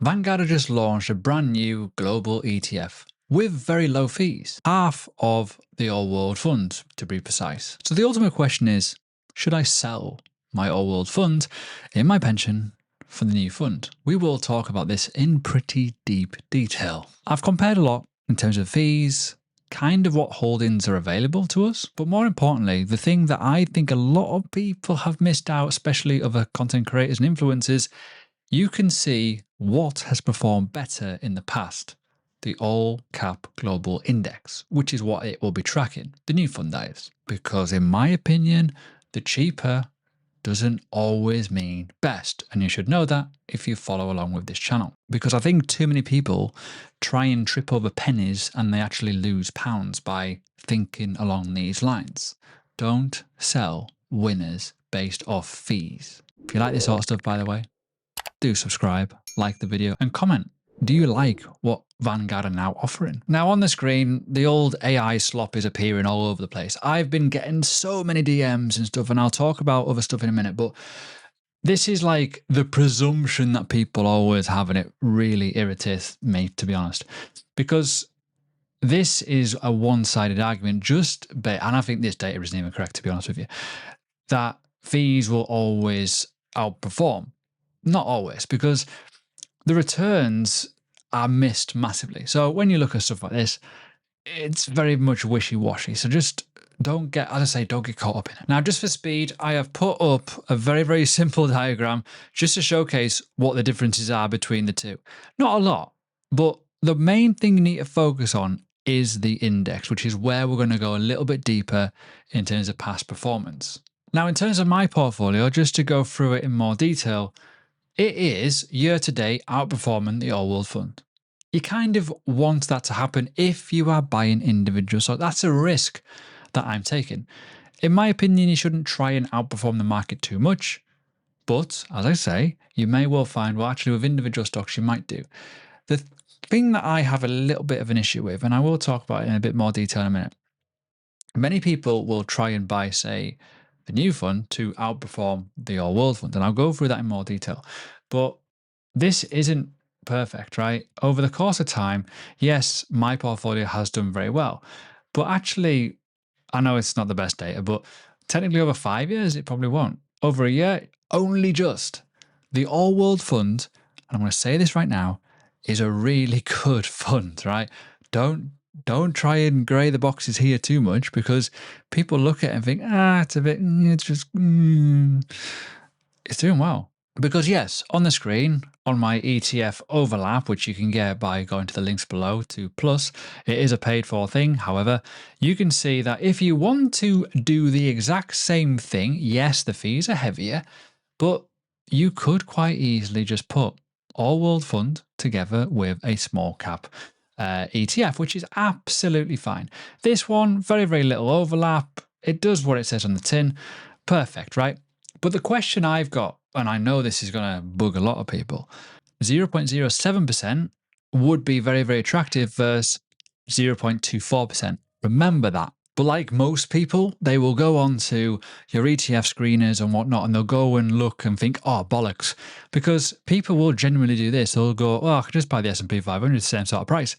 Vanguard just launched a brand new global ETF with very low fees, half of the All World Fund to be precise. So the ultimate question is, should I sell my All World Fund in my pension for the new fund? We will talk about this in pretty deep detail. I've compared a lot in terms of fees, kind of what holdings are available to us, but more importantly, the thing that I think a lot of people have missed out, especially other content creators and influencers, you can see what has performed better in the past, the All-Cap Global Index, which is what it will be tracking, the new fund that is. Because in my opinion, the cheaper doesn't always mean best, and you should know that if you follow along with this channel. Because I think too many people try and trip over pennies and they actually lose pounds by thinking along these lines. Don't sell winners based off fees. If you like this sort of stuff, by the way, do subscribe, like the video, and comment. Do you like what Vanguard are now offering? Now on the screen, the old AI slop is appearing all over the place. I've been getting so many DMs and stuff, and I'll talk about other stuff in a minute, but this is like the presumption that people always have, and it really irritates me, to be honest, because this is a one-sided argument, and I think this data isn't even correct, to be honest with you, that fees will always outperform. Not always, because the returns are missed massively. So when you look at stuff like this, it's very much wishy-washy. So just don't get, as I say, don't get caught up in it. Now, just for speed, I have put up a very, very simple diagram just to showcase what the differences are between the two. Not a lot, but the main thing you need to focus on is the index, which is where we're going to go a little bit deeper in terms of past performance. Now, in terms of my portfolio, just to go through it in more detail, it is year-to-date outperforming the All World Fund. You kind of want that to happen if you are buying individuals, so that's a risk that I'm taking. In my opinion, you shouldn't try and outperform the market too much, but as I say, you may well find, well, actually with individual stocks you might do. The thing that I have a little bit of an issue with, and I will talk about it in a bit more detail in a minute, many people will try and buy, say, the new fund to outperform the All World Fund, and I'll go through that in more detail. But this isn't perfect, right? Over the course of time, yes, my portfolio has done very well, but actually, I know it's not the best data, but technically over 5 years, it probably won't. Over a year, only just. The All World Fund, and I'm going to say this right now, is a really good fund, right? Don't try and grey the boxes here too much, because people look at it and think, it's a bit, it's doing well. Because yes, on the screen, on my ETF overlap, which you can get by going to the links below to Plus, it is a paid for thing. However, you can see that if you want to do the exact same thing, yes, the fees are heavier, but you could quite easily just put All World Fund together with a small cap ETF, which is absolutely fine. This one, very, very little overlap. It does what it says on the tin. Perfect, right? But the question I've got, and I know this is going to bug a lot of people, 0.07% would be very, very attractive versus 0.24%. Remember that. But like most people, they will go on to your ETF screeners and whatnot, and they'll go and look and think, oh, bollocks. Because people will genuinely do this. They'll go, oh, I can just buy the S&P 500 at the same sort of price.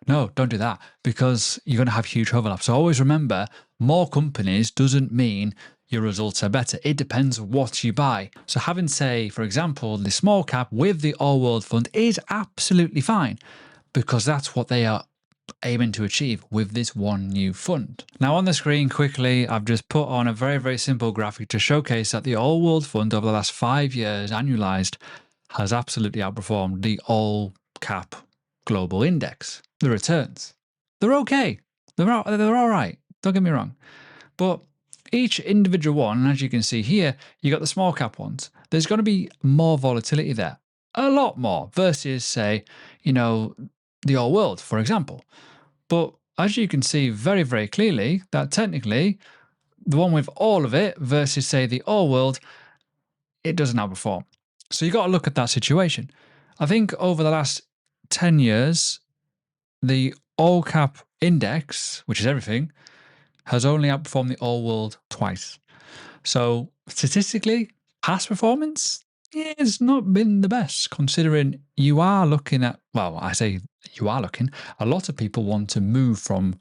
No, don't do that, because you're going to have huge overlap. So always remember, more companies doesn't mean your results are better. It depends what you buy. So having, say, for example, the small cap with the All World Fund is absolutely fine, because that's what they are aiming to achieve with this one new fund. Now on the screen quickly, I've just put on a very, very simple graphic to showcase that the All World Fund over the last 5 years annualized has absolutely outperformed the All Cap Global Index. The returns, they're okay. They're all right. Don't get me wrong. But each individual one, and as you can see here, you got the small cap ones. There's going to be more volatility there, a lot more versus, say, the All World, for example. But as you can see very, very clearly, that technically the one with all of it versus, say, the All World, it doesn't outperform. So you got to look at that situation. I think over the last 10 years, the All Cap Index, which is everything, has only outperformed the All World twice. So statistically, past performance, it's not been the best, considering you are looking at, well, I say you are looking, a lot of people want to move from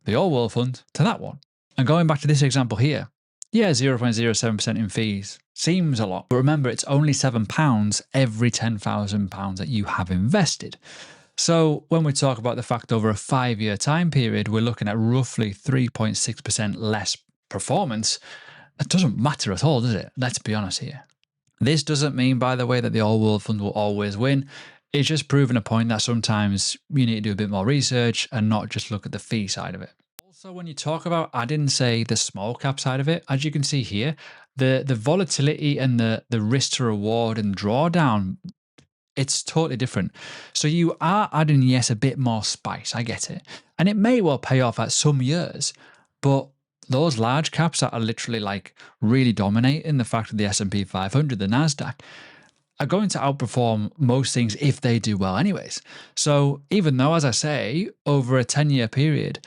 the All World Fund to that one. And going back to this example here, yeah, 0.07% in fees seems a lot, but remember, it's only £7 every £10,000 that you have invested. So when we talk about the fact over a 5-year time period, we're looking at roughly 3.6% less performance. That doesn't matter at all, does it? Let's be honest here. This doesn't mean, by the way, that the All World Fund will always win. It's just proving a point that sometimes you need to do a bit more research and not just look at the fee side of it. Also, when you talk about adding, say, the small cap side of it, as you can see here, the volatility and the risk to reward and drawdown, it's totally different. So you are adding, yes, a bit more spice. I get it. And it may well pay off at some years, but those large caps that are literally like really dominating the fact of the S&P 500, the NASDAQ, are going to outperform most things if they do well anyways. So even though, as I say, over a 10-year period,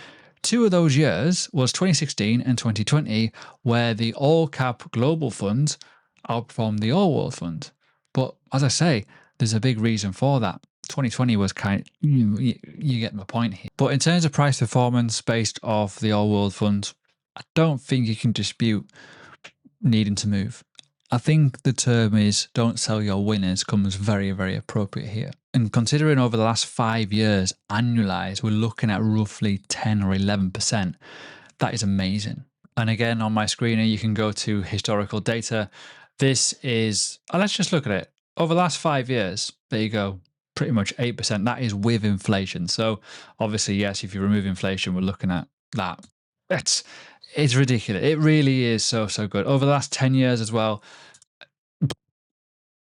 2 of those years was 2016 and 2020, where the all-cap global fund outperformed the all-world fund. But as I say, there's a big reason for that. 2020 was kind of, you get my point here. But in terms of price performance based off the all-world fund, I don't think you can dispute needing to move. I think the term is don't sell your winners comes very, very appropriate here. And considering over the last 5 years, annualized, we're looking at roughly 10 or 11%. That is amazing. And again, on my screen here, you can go to historical data. This is, let's just look at it. Over the last 5 years, there you go, pretty much 8%. That is with inflation. So obviously, yes, if you remove inflation, we're looking at that. It's ridiculous. It really is so good. Over the last 10 years as well,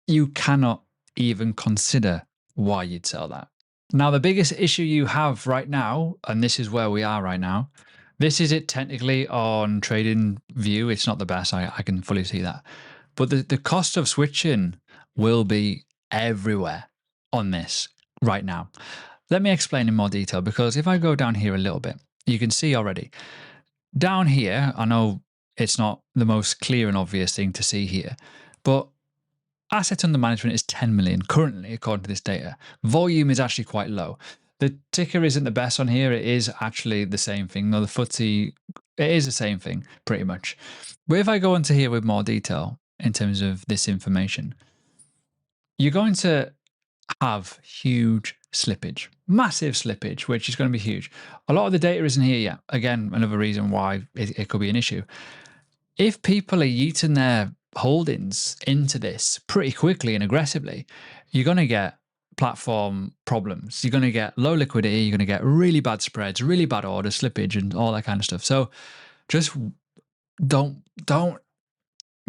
you cannot even consider why you'd sell that. Now, the biggest issue you have right now, and this is where we are right now, this is it technically on trading view. It's not the best. I can fully see that. But the cost of switching will be everywhere on this right now. Let me explain in more detail, because if I go down here a little bit, you can see already. Down here, I know it's not the most clear and obvious thing to see here, but assets under management is 10 million currently, according to this data. Volume is actually quite low. The ticker isn't the best on here. It is actually the same thing. No, the FTSE, it is the same thing, pretty much. But if I go into here with more detail in terms of this information, you're going to have huge slippage, massive slippage, which is going to be huge. A lot of the data isn't here yet. Again, another reason why it could be an issue. If people are yeeting their holdings into this pretty quickly and aggressively, you're going to get platform problems. You're going to get low liquidity. You're going to get really bad spreads, really bad order slippage, and all that kind of stuff. So just don't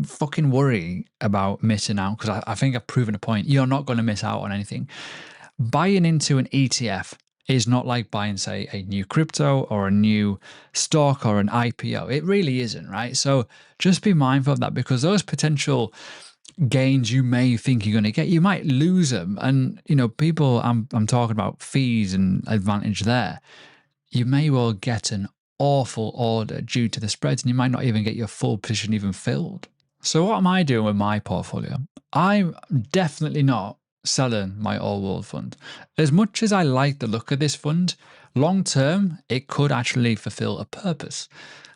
fucking worry about missing out, because I think I've proven a point. You're not going to miss out on anything. Buying into an ETF is not like buying, say, a new crypto or a new stock or an IPO. It really isn't, right? So just be mindful of that, because those potential gains you may think you're going to get, you might lose them. And, people, I'm talking about fees and advantage there. You may well get an awful order due to the spreads, and you might not even get your full position even filled. So what am I doing with my portfolio? I'm definitely not selling my all world fund. As much as I like the look of this fund, long term, it could actually fulfill a purpose.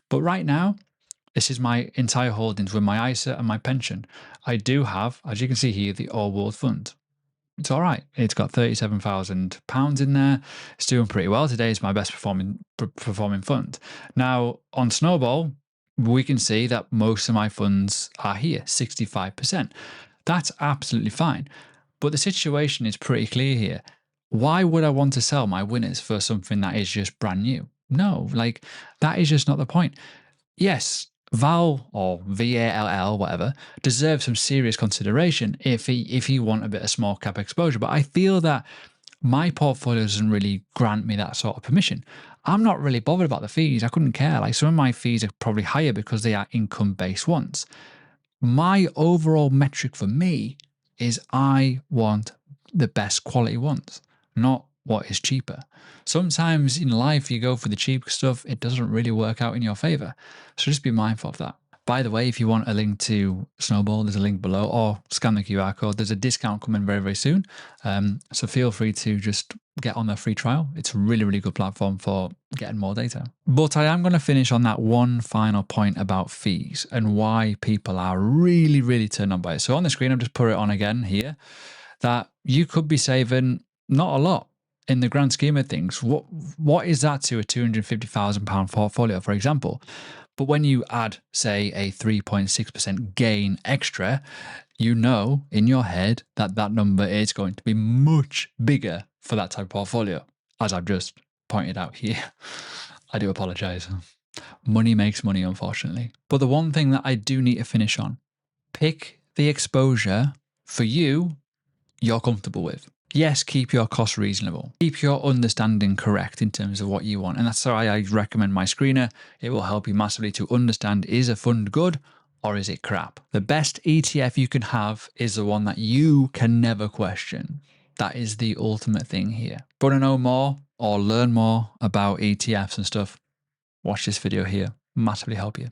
But right now, this is my entire holdings with my ISA and my pension. I do have, as you can see here, the all world fund. It's all right. It's got £37,000 in there. It's doing pretty well. Today is my best performing fund. Now, on Snowball, we can see that most of my funds are here, 65%. That's absolutely fine. But the situation is pretty clear here. Why would I want to sell my winners for something that is just brand new? No, that is just not the point. Yes, Val or VALL, whatever, deserves some serious consideration if you want a bit of small cap exposure. But I feel that my portfolio doesn't really grant me that sort of permission. I'm not really bothered about the fees. I couldn't care. Some of my fees are probably higher because they are income-based ones. My overall metric for me is I want the best quality ones, not what is cheaper. Sometimes in life, you go for the cheap stuff, it doesn't really work out in your favor. So just be mindful of that. By the way, if you want a link to Snowball, there's a link below, or scan the QR code. There's a discount coming very, very soon. So feel free to just get on their free trial. It's a really, really good platform for getting more data. But I am going to finish on that one final point about fees and why people are really, really turned on by it. So on the screen, I've just put it on again here, that you could be saving not a lot in the grand scheme of things. What is that to a £250,000 portfolio, for example? But when you add, say, a 3.6% gain extra, you know in your head that that number is going to be much bigger for that type of portfolio, as I've just pointed out here. I do apologize. Money makes money, unfortunately. But the one thing that I do need to finish on, pick the exposure for you you're comfortable with. Yes, keep your costs reasonable. Keep your understanding correct in terms of what you want. And that's why I recommend my screener. It will help you massively to understand, is a fund good or is it crap? The best ETF you can have is the one that you can never question. That is the ultimate thing here. If you want to know more or learn more about ETFs and stuff, watch this video here. Massively help you.